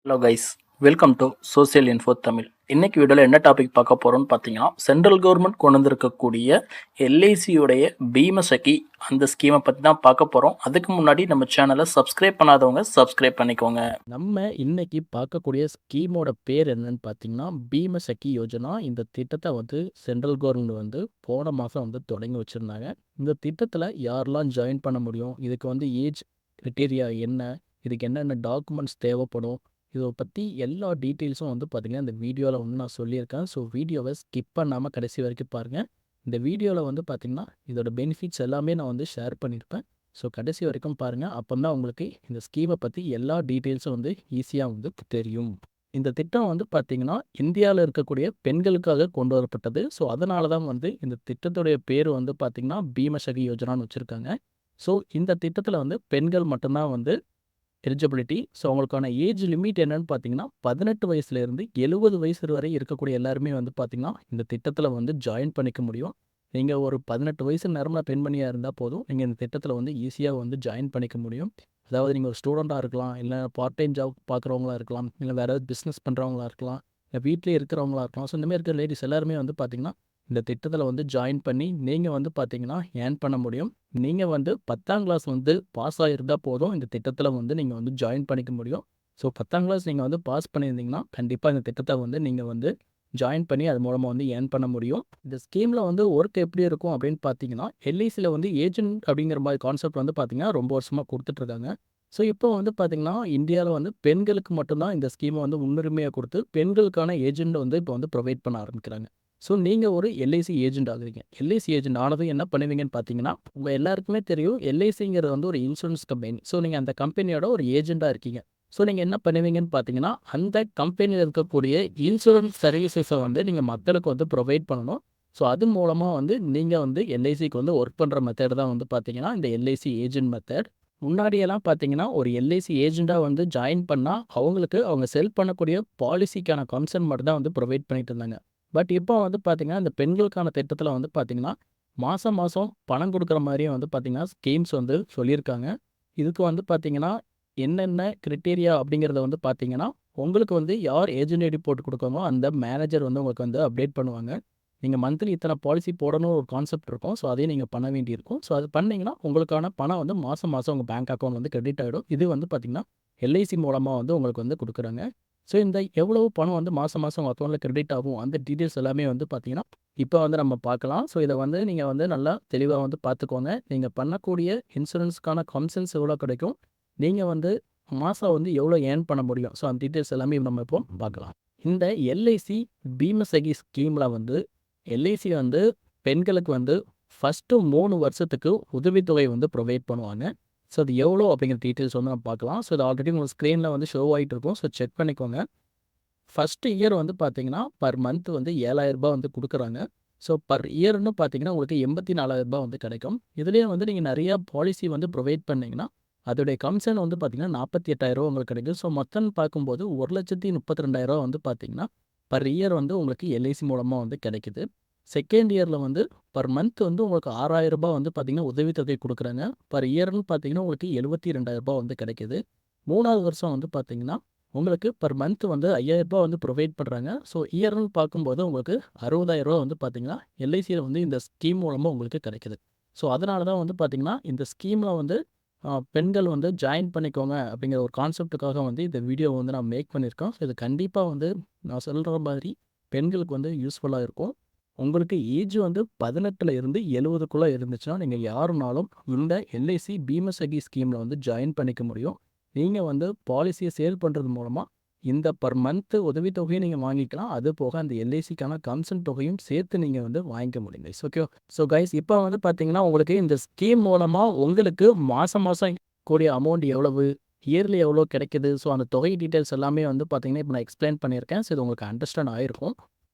Hello guys, welcome to social info Tamil. இன்னைக்கு வீடியோவில் என்ன டாபிக் பார்க்க போகிறோம்னு பார்த்தீங்கன்னா, சென்ட்ரல் கவர்மெண்ட் கொண்டு வந்திருக்கக்கூடிய எல்ஐசியுடைய பீமசகி அந்த ஸ்கீமை பற்றி தான் பார்க்க போகிறோம். அதுக்கு முன்னாடி நம்ம சேனலை சப்ஸ்கிரைப் பண்ணாதவங்க சப்ஸ்கிரைப் பண்ணிக்கோங்க. நம்ம இன்னைக்கு பார்க்கக்கூடிய ஸ்கீமோட பேர் என்னன்னு பார்த்தீங்கன்னா, பீமசகி யோஜனா. இந்த திட்டத்தை வந்து சென்ட்ரல் கவர்மெண்ட் வந்து போன மாதம் வந்து தொடங்கி வச்சுருந்தாங்க. இந்த திட்டத்தில் யாரெல்லாம் ஜாயின் பண்ண முடியும், இதுக்கு வந்து ஏஜ் கிரிட்டீரியா என்ன, இதுக்கு என்னென்ன டாக்குமெண்ட்ஸ் தேவைப்படும், இதை பற்றி எல்லா டீட்டெயில்ஸும் வந்து பார்த்திங்கன்னா இந்த வீடியோவில் வந்து நான் சொல்லியிருக்கேன். ஸோ வீடியோவை ஸ்கிப் பண்ணாமல் கடைசி வரைக்கும் பாருங்கள். இந்த வீடியோவில் வந்து பார்த்திங்கன்னா இதோட பெனிஃபிட்ஸ் எல்லாமே நான் வந்து ஷேர் பண்ணியிருப்பேன். ஸோ கடைசி வரைக்கும் பாருங்கள். அப்போ தான் உங்களுக்கு இந்த ஸ்கீமை பற்றி எல்லா டீட்டெயில்ஸும் வந்து ஈஸியாக வந்து தெரியும். இந்த திட்டம் வந்து பார்த்திங்கன்னா இந்தியாவில் இருக்கக்கூடிய பெண்களுக்காக கொண்டு வரப்பட்டது. ஸோ அதனால தான் வந்து இந்த திட்டத்துடைய பேர் வந்து பார்த்திங்கன்னா பீமசகி யோஜனான்னு வச்சுருக்காங்க. ஸோ இந்த திட்டத்தில் வந்து பெண்கள் மட்டும்தான் வந்து எலிஜிபிலிட்டி. ஸோ அவங்களுக்கான ஏஜ் லிமிட் என்னன்னு பார்த்தீங்கன்னா 18 வயசுலேருந்து 70 வயசு வரை இருக்கக்கூடிய எல்லாருமே வந்து பார்த்திங்கன்னா இந்த திட்டத்தில் வந்து ஜாயின் பண்ணிக்க முடியும். நீங்கள் ஒரு 18 வயசு நிரம்பின பெண்மணியாக இருந்தால் போதும், நீங்கள் இந்த திட்டத்தில் வந்து ஈஸியாக வந்து ஜாயின் பண்ணிக்க முடியும். அதாவது நீங்கள் ஒரு ஸ்டூடெண்ட்டாக இருக்கலாம், இல்லை பார்ட் டைம் ஜாப் பார்க்குறவங்களா இருக்கலாம், இல்லை வேறு ஏதாவது பிஸ்னஸ் பண்ணுறவங்களா இருக்கலாம், இல்லை வீட்டிலே இருக்கிறவங்களா இருக்கலாம். ஸோ இந்தமாதிரி இருக்கிற லேடிஸ் எல்லாருமே வந்து பார்த்திங்கன்னா இந்த திட்டத்தில் வந்து ஜாயின் பண்ணி நீங்கள் வந்து பார்த்திங்கன்னா ஏர்ன் பண்ண முடியும். நீங்கள் வந்து 10ஆம் கிளாஸ் வந்து பாஸ் ஆகிருந்தால் போதும், இந்த திட்டத்தில் வந்து நீங்கள் வந்து ஜாயின் பண்ணிக்க முடியும். ஸோ 10ஆம் கிளாஸ் நீங்கள் வந்து பாஸ் பண்ணியிருந்தீங்கன்னா கண்டிப்பாக இந்த திட்டத்தை வந்து நீங்கள் வந்து ஜாயின் பண்ணி அது மூலமாக வந்து ஏர்ன் பண்ண முடியும். இந்த ஸ்கீமில் வந்து ஒர்க் எப்படி இருக்கும் அப்படின்னு பார்த்தீங்கன்னா, எல்ஐசியில் வந்து ஏஜென்ட் அப்படிங்கிற மாதிரி கான்செப்ட் வந்து பார்த்தீங்கன்னா ரொம்ப வருஷமாக கொடுத்துட்ருக்காங்க. ஸோ இப்போ வந்து பார்த்திங்கன்னா இந்தியாவில் வந்து பெண்களுக்கு மட்டும்தான் இந்த ஸ்கீமை வந்து முன்னுரிமையாக கொடுத்து பெண்களுக்கான ஏஜென்ட் வந்து இப்போ வந்து ப்ரொவைட் பண்ண ஆரம்பிக்கிறாங்க. ஸோ நீங்கள் ஒரு எல்ஐசி ஏஜென்ட் ஆகுறீங்க. எல்ஐசி ஏஜென்ட் ஆனது என்ன பண்ணுவீங்கன்னு பார்த்தீங்கன்னா, உங்கள் எல்லாருக்குமே தெரியும் எல்ஐசிங்கிறது வந்து ஒரு இன்சூரன்ஸ் கம்பெனி. ஸோ நீங்கள் அந்த கம்பெனியோட ஒரு ஏஜென்ட்டாக இருக்கீங்க. ஸோ நீங்கள் என்ன பண்ணுவீங்கன்னு பார்த்தீங்கன்னா, அந்த கம்பெனியில் இருக்கக்கூடிய இன்சூரன்ஸ் சர்வீசஸை வந்து நீங்கள் மக்களுக்கு வந்து ப்ரொவைட் பண்ணணும். ஸோ அது மூலமாக வந்து நீங்கள் வந்து எல்ஐசிக்கு வந்து ஒர்க் பண்ணுற மெத்தட் தான் வந்து பார்த்தீங்கன்னா இந்த எல்ஐசி ஏஜென்ட் மெத்தட். முன்னாடியெல்லாம் பார்த்தீங்கன்னா ஒரு எல்ஐசி ஏஜென்ட்டாக வந்து ஜாயின் பண்ணால் அவங்களுக்கு அவங்க செல் பண்ணக்கூடிய பாலிசிக்கான கன்சர்ன் மட்டும் தான் வந்து ப்ரொவைட் பண்ணிட்டு இருந்தாங்க. பட் இப்போ வந்து பார்த்திங்கன்னா இந்த பெண்களுக்கான திட்டத்தில் வந்து பார்த்திங்கன்னா மாதம் மாதம் பணம் கொடுக்குற மாதிரியே வந்து பார்த்திங்கன்னா ஸ்கீம்ஸ் வந்து சொல்லியிருக்காங்க. இதுக்கு வந்து பார்த்திங்கன்னா என்னென்ன கிரிட்டீரியா அப்படிங்கிறத வந்து பார்த்திங்கன்னா உங்களுக்கு வந்து யார் ஏஜென்ட் ஐடி போட்டு கொடுக்காங்களோ அந்த மேனேஜர் வந்து உங்களுக்கு வந்து அப்டேட் பண்ணுவாங்க. நீங்கள் மந்த்லி இத்தனை பாலிசி போடணும் ஒரு கான்செப்ட் இருக்கும். ஸோ அதையும் நீங்கள் பண்ண வேண்டியிருக்கும். ஸோ அது பண்ணிங்கன்னா உங்களுக்கான பணம் வந்து மாதம் மாதம் உங்கள் பேங்க் அக்கௌண்ட் வந்து கிரெடிட் ஆகிடும். இது வந்து பார்த்திங்கன்னா எல்ஐசி மூலமாக வந்து உங்களுக்கு வந்து கொடுக்குறாங்க. ஸோ இந்த எவ்வளவு பணம் வந்து மாதம் மாதம் உங்கள் அக்கௌண்ட்டில் கிரெடிட் ஆகும் அந்த டீட்டெயில்ஸ் எல்லாமே வந்து பார்த்தீங்கன்னா இப்போ வந்து நம்ம பார்க்கலாம். ஸோ இதை வந்து நீங்கள் வந்து நல்லா தெளிவாக வந்து பார்த்துக்கோங்க. நீங்கள் பண்ணக்கூடிய இன்சூரன்ஸ்க்கான கமிஷன்ஸ் எவ்வளோ கிடைக்கும், நீங்கள் வந்து மாதம் வந்து எவ்வளோ ஏர்ன் பண்ண முடியும். ஸோ அந்த டீட்டெயில்ஸ் எல்லாமே நம்ம இப்போ பார்க்கலாம். இந்த எல்ஐசி பீமசகி ஸ்கீமில் வந்து எல்ஐசி வந்து பெண்களுக்கு வந்து ஃபஸ்ட்டு 3 வருஷத்துக்கு உதவித்தொகை வந்து ப்ரொவைட் பண்ணுவாங்க. ஸோ அது எவ்வளோ அப்படிங்கிற டீட்டெயில்ஸ் வந்து நம்ம பார்க்கலாம். ஸோ இது ஆல்ரெடி உங்களுக்கு ஸ்க்ரீனில் வந்து ஷோ ஆகிட்டு இருக்கும். ஸோ செக் பண்ணிக்கோங்க. ஃபஸ்ட்டு இயர் வந்து பார்த்தீங்கன்னா பர் மந்த் வந்து ரூ. 7,000 வந்து கொடுக்குறாங்க. ஸோ பர் இயர்னு பார்த்தீங்கன்னா உங்களுக்கு ரூ. 84,000 வந்து கிடைக்கும். இதுலேயே வந்து நீங்கள் நிறையா பாலிசி வந்து ப்ரொவைட் பண்ணிங்கன்னா அதோடைய கமிஷன் வந்து பார்த்தீங்கன்னா ரூ. 48,000 உங்களுக்கு கிடைக்கும். ஸோ மொத்தம் பார்க்கும்போது ரூ. 1,32,000 வந்து பார்த்தீங்கன்னா பர் இயர் வந்து உங்களுக்கு எல்ஐசி மூலமாக வந்து கிடைக்குது. செகண்ட் இயரில் வந்து பர் மந்த் வந்து உங்களுக்கு ரூ. 6,000 வந்து பார்த்தீங்கன்னா உதவித்தொகை கொடுக்குறாங்க. பர் இயர்னு பார்த்தீங்கன்னா உங்களுக்கு ரூ. 72,000 வந்து கிடைக்குது. 3வது வருஷம் வந்து பார்த்தீங்கன்னா உங்களுக்கு பர் மந்த் வந்து ரூ. 5,000 வந்து ப்ரொவைட் பண்ணுறாங்க. ஸோ இயர்னு பார்க்கும்போது உங்களுக்கு ரூ. 60,000 வந்து பார்த்தீங்கன்னா எல்ஐசியில் வந்து இந்த ஸ்கீம் மூலமாக உங்களுக்கு கிடைக்குது. ஸோ அதனால தான் வந்து பார்த்தீங்கன்னா இந்த ஸ்கீமில் வந்து பெண்கள் வந்து ஜாயின் பண்ணிக்கோங்க அப்படிங்கிற ஒரு கான்செப்ட்டுக்காக வந்து இந்த வீடியோ வந்து நான் மேக் பண்ணியிருக்கோம். ஸோ இது கண்டிப்பாக வந்து நான் சொல்கிற மாதிரி பெண்களுக்கு வந்து யூஸ்ஃபுல்லாக இருக்கும். உங்களுக்கு ஏஜ் வந்து 18ல் இருந்து 70க்குள்ளே இருந்துச்சுன்னா நீங்கள் யாருனாலும் இந்த எல்ஐசி பீமசகி ஸ்கீமில் வந்து ஜாயின் பண்ணிக்க முடியும். நீங்கள் வந்து பாலிசியை சேல் பண்ணுறது மூலமாக இந்த பர் மந்த்து உதவித்தொகையும் நீங்கள் வாங்கிக்கலாம். அது போக அந்த எல்ஐசிக்கான கமிஷன் தொகையும் சேர்த்து நீங்கள் வந்து வாங்கிக்க முடியும் கைஸ். ஓகே. ஸோ கைஸ் இப்போ வந்து பார்த்தீங்கன்னா உங்களுக்கு இந்த ஸ்கீம் மூலமாக உங்களுக்கு மாதம் மாதம் கூடிய அமௌண்ட் எவ்வளவு, இயர்லி எவ்வளோ கிடைக்குது, ஸோ அந்த தொகை டீட்டெயில்ஸ் எல்லாமே வந்து பார்த்தீங்கன்னா இப்போ நான் எக்ஸ்பிளைன் பண்ணியிருக்கேன். ஸோ இது உங்களுக்கு அண்டர்ஸ்டாண்ட் ஆகிருக்கும்.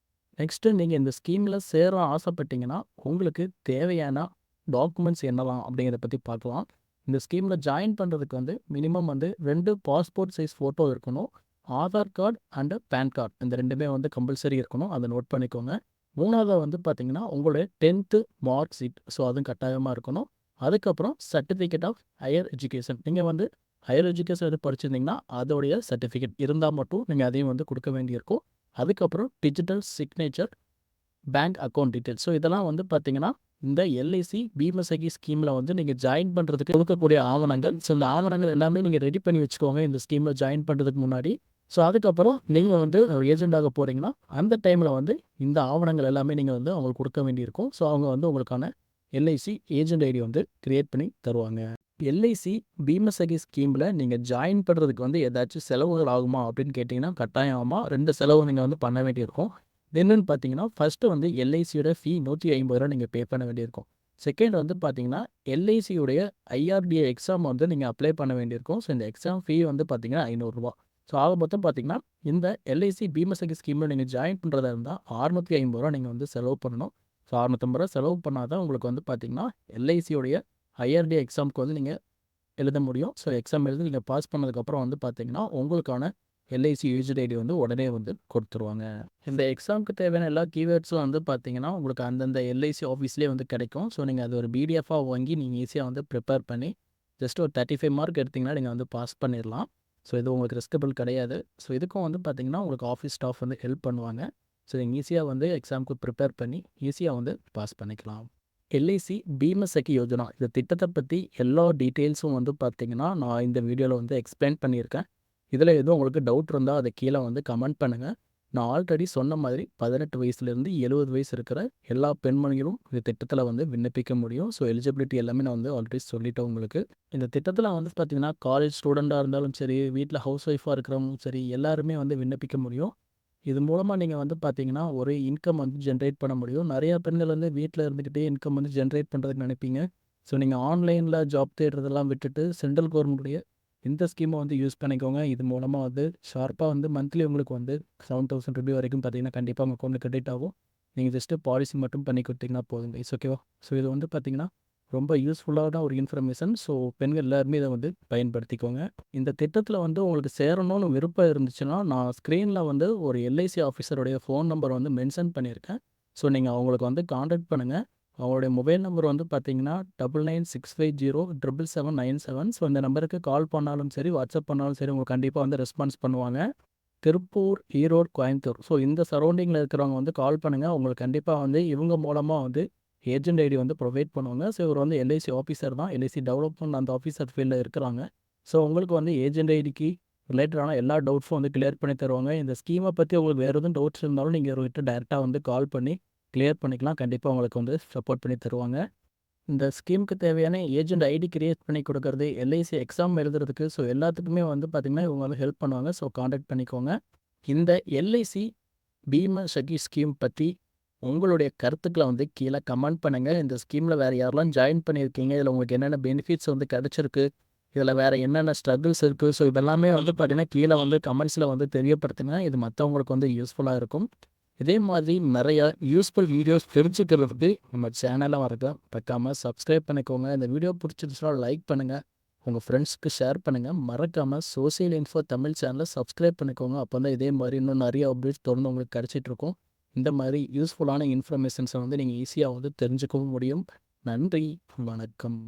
நெக்ஸ்ட்டு நீங்கள் இந்த ஸ்கீமில் சேர ஆசைப்பட்டீங்கன்னா உங்களுக்கு தேவையான டாக்குமெண்ட்ஸ் என்னலாம் அப்படிங்கிறத பற்றி பார்க்கலாம். இந்த ஸ்கீமில் ஜாயின் பண்ணுறதுக்கு வந்து மினிமம் வந்து 2 பாஸ்போர்ட் சைஸ் ஃபோட்டோ இருக்கணும். Aadhaar card and PAN card இந்த 2மே வந்து கம்பல்சரி இருக்கணும். அதை நோட் பண்ணிக்கோங்க. 3வது வந்து பார்த்தீங்கன்னா உங்களுடைய 10th மார்க் ஷீட். ஸோ அதுவும் கட்டாயமாக இருக்கணும். அதுக்கப்புறம் சர்டிஃபிகேட் ஆஃப் ஹையர் எஜுகேஷன். நீங்கள் வந்து ஹையர் எஜுகேஷன் எதுவும் படிச்சிருந்தீங்கன்னா அதோடைய சர்டிஃபிகேட் இருந்தால் மட்டும் நீங்கள் அதையும் வந்து கொடுக்க வேண்டியிருக்கும். அதுக்கப்புறம் digital signature, bank account details. So இதெல்லாம் வந்து பார்த்தீங்கன்னா இந்த எல்ஐசி பீமசகி ஸ்கீமில் வந்து நீங்கள் ஜாயின் பண்ணுறதுக்கு கொடுக்கக்கூடிய ஆவணங்கள். ஸோ இந்த ஆவணங்கள் எல்லாமே நீங்கள் ரெடி பண்ணி வச்சுக்கோங்க இந்த ஸ்கீமில் ஜாயின் பண்ணுறதுக்கு முன்னாடி. ஸோ அதுக்கப்புறம் நீங்கள் வந்து ஏஜெண்டாக போகிறீங்கன்னா அந்த டைமில் வந்து இந்த ஆவணங்கள் எல்லாமே நீங்கள் வந்து அவங்களுக்கு கொடுக்க வேண்டியிருக்கும். ஸோ அவங்க வந்து உங்களுக்கான எல்ஐசி ஏஜென்ட் ஐடி வந்து கிரியேட் பண்ணி தருவாங்க. எல்ஐசி பீமசகி ஸ்கீமில் நீங்கள் ஜாயின் பண்ணுறதுக்கு வந்து ஏதாச்சும் செலவுகள் ஆகுமா அப்படின்னு கேட்டிங்கன்னா கட்டாயம் ஆகுமா. 2 செலவு நீங்கள் வந்து பண்ண வேண்டியிருக்கும். என்னென்னு பார்த்தீங்கன்னா ஃபஸ்ட்டு வந்து எல்ஐசியோட ஃபீ ₹150 நீங்கள் பே பண்ண வேண்டியிருக்கும். செகண்ட் வந்து பார்த்தீங்கன்னா எல்ஐசியுடைய ஐஆர்டிஏ எக்ஸாம் வந்து நீங்கள் அப்ளை பண்ண வேண்டியிருக்கும். ஸோ இந்த எக்ஸாம் ஃபீ வந்து பார்த்தீங்கன்னா ₹500. ஸோ ஆக மொத்தம் பார்த்தீங்கன்னா இந்த எல்ஐசி பீமசகி ஸ்கீமில் நீங்கள் ஜாயின் பண்ணுறதா இருந்தால் ₹650 நீங்கள் வந்து செலவு பண்ணணும். ஸோ ₹650 செலவு பண்ணால் தான் உங்களுக்கு வந்து பார்த்தீங்கன்னா எல்ஐசியோடைய ஐஆர்டிஏ எக்ஸாமுக்கு வந்து நீங்கள் எழுத முடியும். ஸோ எக்ஸாம் எழுதி நீங்கள் பாஸ் பண்ணதுக்கப்புறம் வந்து பார்த்தீங்கன்னா உங்களுக்கான எல்ஐசி ஏஜென்ட் ஐடி வந்து உடனே வந்து கொடுத்துருவாங்க. இந்த எக்ஸாமுக்கு தேவையான எல்லா கீவேர்ட்ஸும் வந்து பார்த்தீங்கன்னா உங்களுக்கு அந்தந்த எல்ஐசி ஆஃபீஸ்லேயே வந்து கிடைக்கும். ஸோ நீங்கள் அது ஒரு பிடிஎஃபாக வாங்கி நீங்கள் ஈஸியாக வந்து ப்ரிப்பேர் பண்ணி ஜஸ்ட் ஒரு 35 மார்க் எடுத்திங்கன்னா நீங்கள் வந்து பாஸ் பண்ணிடலாம். ஸோ இது உங்களுக்கு ரிஸ்கபிள் கிடையாது. ஸோ இதுக்கும் வந்து பார்த்தீங்கன்னா உங்களுக்கு ஆஃபீஸ் ஸ்டாஃப் வந்து ஹெல்ப் பண்ணுவாங்க. ஸோ நீங்கள் ஈஸியாக வந்து எக்ஸாமுக்கு ப்ரிப்பேர் பண்ணி ஈஸியாக வந்து பாஸ் பண்ணிக்கலாம். எல்ஐசி பீமசகி யோஜனா இந்த திட்டத்தை பற்றி எல்லா டீட்டெயில்ஸும் வந்து பார்த்தீங்கன்னா நான் இந்த வீடியோவில் வந்து எக்ஸ்பிளைன் பண்ணியிருக்கேன். இதில் எதுவும் உங்களுக்கு டவுட் இருந்தால் அதை கீழே வந்து கமெண்ட் பண்ணுங்கள். நான் ஆல்ரெடி சொன்ன மாதிரி 18 வயசுலேருந்து 70 வயசு இருக்கிற எல்லா பெண்மணிகளும் இந்த திட்டத்தில் வந்து விண்ணப்பிக்க முடியும். ஸோ எலிஜிபிலிட்டி எல்லாமே நான் வந்து ஆல்ரெடி சொல்லிட்டேன் உங்களுக்கு. இந்த திட்டத்தில் வந்து பார்த்தீங்கன்னா காலேஜ் ஸ்டூடெண்ட்டாக இருந்தாலும் சரி, வீட்டில் ஹவுஸ் ஒய்ஃபாக இருக்கிறவங்களும் சரி, எல்லாருமே வந்து விண்ணப்பிக்க முடியும். இது மூலமாக நீங்கள் வந்து பார்த்தீங்கன்னா ஒரு இன்கம் வந்து ஜென்ரேட் பண்ண முடியும். நிறையா பெண்கள் வந்து வீட்டில் இருந்துக்கிட்டே இன்கம் வந்து ஜென்ரேட் பண்ணுறதுக்கு நினைப்பீங்க. ஸோ நீங்கள் ஆன்லைனில் ஜாப் தேடுறதெல்லாம் விட்டுட்டு சென்ட்ரல் கவர்மெண்ட்டுடைய இந்த ஸ்கீமை வந்து யூஸ் பண்ணிக்கோங்க. இது மூலமாக வந்து ஷார்ப்பாக வந்து மந்த்லி உங்களுக்கு வந்து ₹7,000 வரைக்கும் பார்த்தீங்கன்னா கண்டிப்பாக உங்கள் அக்கௌண்ட்டில் கிரெடிட் ஆகும். நீங்கள் ஜஸ்ட்டு பாலிசி மட்டும் பண்ணி கொடுத்தீங்கன்னா போதுங்க. இட்ஸ் ஓகேவா? ஸோ இது வந்து பார்த்தீங்கன்னா ரொம்ப யூஸ்ஃபுல்லான ஒரு இன்ஃபர்மேஷன். ஸோ பெண்கள் எல்லாருமே இதை வந்து பயன்படுத்திக்கோங்க. இந்த திட்டத்தில் வந்து உங்களுக்கு சேரணும்னு விருப்பம் இருந்துச்சுன்னா நான் ஸ்க்ரீனில் வந்து ஒரு எல்ஐசி ஆஃபீஸருடைய ஃபோன் நம்பர் வந்து மென்ஷன் பண்ணியிருக்கேன். ஸோ நீங்கள் அவங்களுக்கு வந்து காண்டாக்ட் பண்ணுங்கள். அவங்களுடைய மொபைல் நம்பர் வந்து பார்த்தீங்கன்னா 9965077797. ஸோ இந்த நம்பருக்கு கால் பண்ணாலும் சரி, வாட்ஸ்அப் பண்ணாலும் சரி உங்களுக்கு கண்டிப்பாக வந்து ரெஸ்பான்ஸ் பண்ணுவாங்க. திருப்பூர், ஈரோடு, கோயம்புத்தூர் ஸோ இந்த சரௌண்டிங்கில் இருக்கிறவங்க வந்து கால் பண்ணுங்கள். உங்களுக்கு கண்டிப்பாக வந்து இவங்க மூலமாக வந்து ஏஜென்ட் ஐடி வந்து ப்ரொவைட் பண்ணுவாங்க. ஸோ இவர் வந்து எல்ஐசி ஆஃபீஸர் தான். எல்ஐசி டெவலப்மெண்ட் அந்த ஆஃபீஸர் ஃபீல்டில் இருக்கிறாங்க. ஸோ உங்களுக்கு வந்து ஏஜென்ட் ஐடிக்கு ரிலேட்டடான எல்லா டவுட்ஸும் வந்து கிளியர் பண்ணி தருவாங்க. இந்த ஸ்கீமை பற்றி உங்களுக்கு வேறு எதுவும் டவுட்ஸ் இருந்தாலும் நீங்கள் இவர்கிட்ட டேரெக்டாக வந்து கால் பண்ணி கிளியர் பண்ணிக்கலாம். கண்டிப்பாக உங்களுக்கு வந்து சப்போர்ட் பண்ணி தருவாங்க. இந்த ஸ்கீமுக்கு தேவையான ஏஜென்ட் ஐடி கிரியேட் பண்ணி கொடுக்கறது, எல்ஐசி எக்ஸாம் எழுதுறதுக்கு ஸோ எல்லாத்துக்குமே வந்து பார்த்திங்கன்னா இவங்க வந்து ஹெல்ப் பண்ணுவாங்க. ஸோ காண்டாக்ட் பண்ணிக்கோங்க. இந்த எல்ஐசி பீமசகி ஸ்கீம் பற்றி உங்களுடைய கருத்துக்களை வந்து கீழே கமெண்ட் பண்ணுங்கள். இந்த ஸ்கீமில் வேறு யாரெல்லாம் ஜாயின் பண்ணியிருக்கீங்க, இதில் உங்களுக்கு என்னென்ன பெனிஃபிட்ஸ் வந்து கிடச்சிருக்கு, இதில் வேறு என்னென்ன ஸ்ட்ரகிள்ஸ் இருக்குது, ஸோ இதெல்லாமே வந்து பார்த்திங்கன்னா கீழே வந்து கமெண்ட்ஸில் வந்து தெரியப்படுத்துங்க. இது மற்றவங்களுக்கு வந்து யூஸ்ஃபுல்லாக இருக்கும். இதே மாதிரி நிறையா யூஸ்ஃபுல் வீடியோஸ் தெரிஞ்சுக்கிறதுக்கு நம்ம சேனலை மறக்காமல் சப்ஸ்கிரைப் பண்ணிக்கோங்க. இந்த வீடியோ பிடிச்சிருச்சுன்னா லைக் பண்ணுங்கள், உங்கள் ஃப்ரெண்ட்ஸ்க்கு ஷேர் பண்ணுங்கள். மறக்காமல் சோசியல் இன்ஃபோ தமிழ் சேனலை சப்ஸ்கிரைப் பண்ணிக்கோங்க. அப்போ தான் இதே மாதிரி இன்னும் நிறைய அப்டேட்ஸ் தொடர்ந்து உங்களுக்கு கிடச்சிட்ருக்கும். இந்த மாதிரி யூஸ்ஃபுல்லான இன்ஃபர்மேஷன்ஸை வந்து நீங்கள் ஈஸியாக வந்து தெரிஞ்சுக்கவும் முடியும். நன்றி, வணக்கம்.